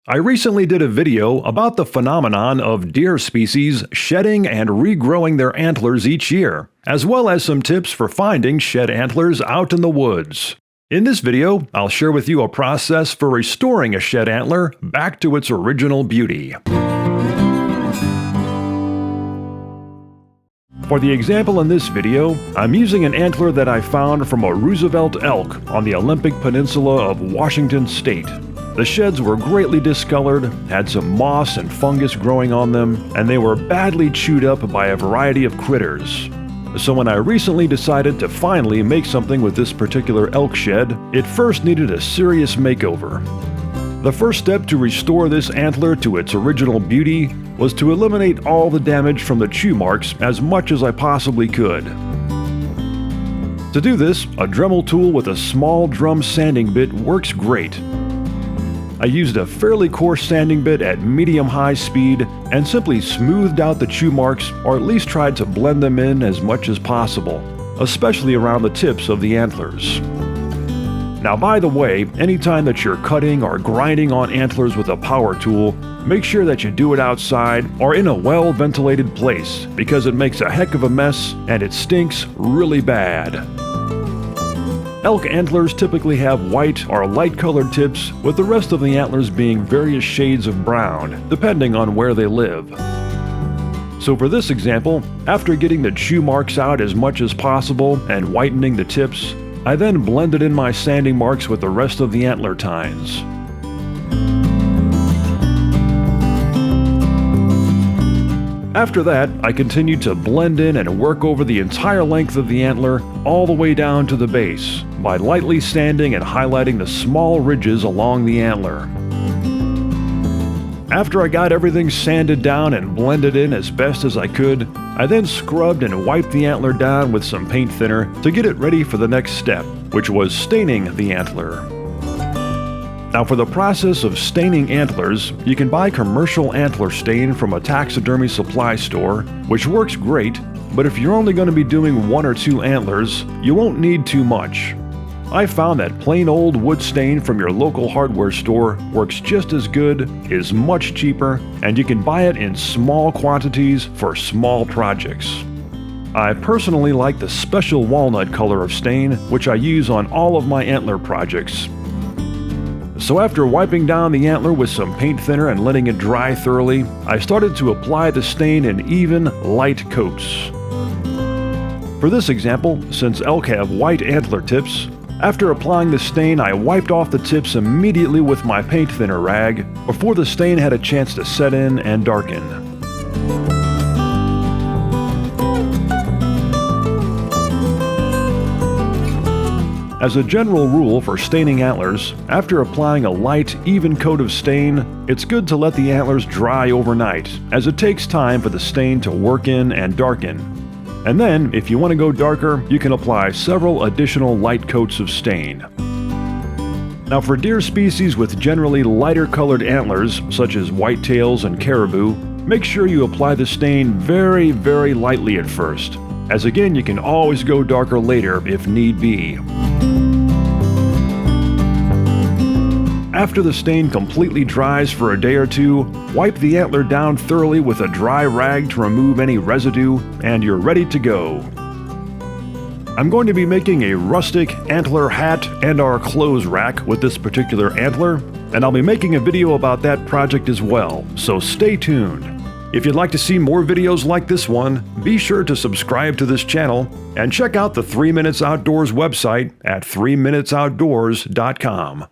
I recently did a video about the phenomenon of deer species shedding and regrowing their antlers each year, as well as some tips for finding shed antlers out in the woods. In this video, I'll share with you a process for restoring a shed antler back to its original beauty. For the example in this video, I'm using an antler that I found from a Roosevelt elk on the Olympic Peninsula of Washington State. The sheds were greatly discolored, had some moss and fungus growing on them, and they were badly chewed up by a variety of critters. So when I recently decided to finally make something with this particular elk shed, it first needed a serious makeover. The first step to restore this antler to its original beauty was to eliminate all the damage from the chew marks as much as I possibly could. To do this, a Dremel tool with a small drum sanding bit works great. I used a fairly coarse sanding bit at medium-high speed and simply smoothed out the chew marks, or at least tried to blend them in as much as possible, especially around the tips of the antlers. Now, by the way, anytime that you're cutting or grinding on antlers with a power tool, make sure that you do it outside or in a well-ventilated place, because it makes a heck of a mess and it stinks really bad. Elk antlers typically have white or light-colored tips, with the rest of the antlers being various shades of brown, depending on where they live. So for this example, after getting the chew marks out as much as possible and whitening the tips, I then blended in my sanding marks with the rest of the antler tines. After that, I continued to blend in and work over the entire length of the antler all the way down to the base by lightly sanding and highlighting the small ridges along the antler. After I got everything sanded down and blended in as best as I could, I then scrubbed and wiped the antler down with some paint thinner to get it ready for the next step, which was staining the antler. Now, for the process of staining antlers, you can buy commercial antler stain from a taxidermy supply store, which works great, but if you're only going to be doing 1 or 2 antlers, you won't need too much. I found that plain old wood stain from your local hardware store works just as good, is much cheaper, and you can buy it in small quantities for small projects. I personally like the special walnut color of stain, which I use on all of my antler projects. So after wiping down the antler with some paint thinner and letting it dry thoroughly, I started to apply the stain in even, light coats. For this example, since elk have white antler tips, after applying the stain, I wiped off the tips immediately with my paint thinner rag before the stain had a chance to set in and darken. As a general rule for staining antlers, after applying a light, even coat of stain, it's good to let the antlers dry overnight, as it takes time for the stain to work in and darken. And then, if you want to go darker, you can apply several additional light coats of stain. Now, for deer species with generally lighter colored antlers, such as whitetails and caribou, make sure you apply the stain very, very lightly at first, as again, you can always go darker later if need be. After the stain completely dries for a day or two, wipe the antler down thoroughly with a dry rag to remove any residue, and you're ready to go. I'm going to be making a rustic antler hat and our clothes rack with this particular antler, and I'll be making a video about that project as well, so stay tuned. If you'd like to see more videos like this one, be sure to subscribe to this channel and check out the 3 Minutes Outdoors website at 3minutesoutdoors.com.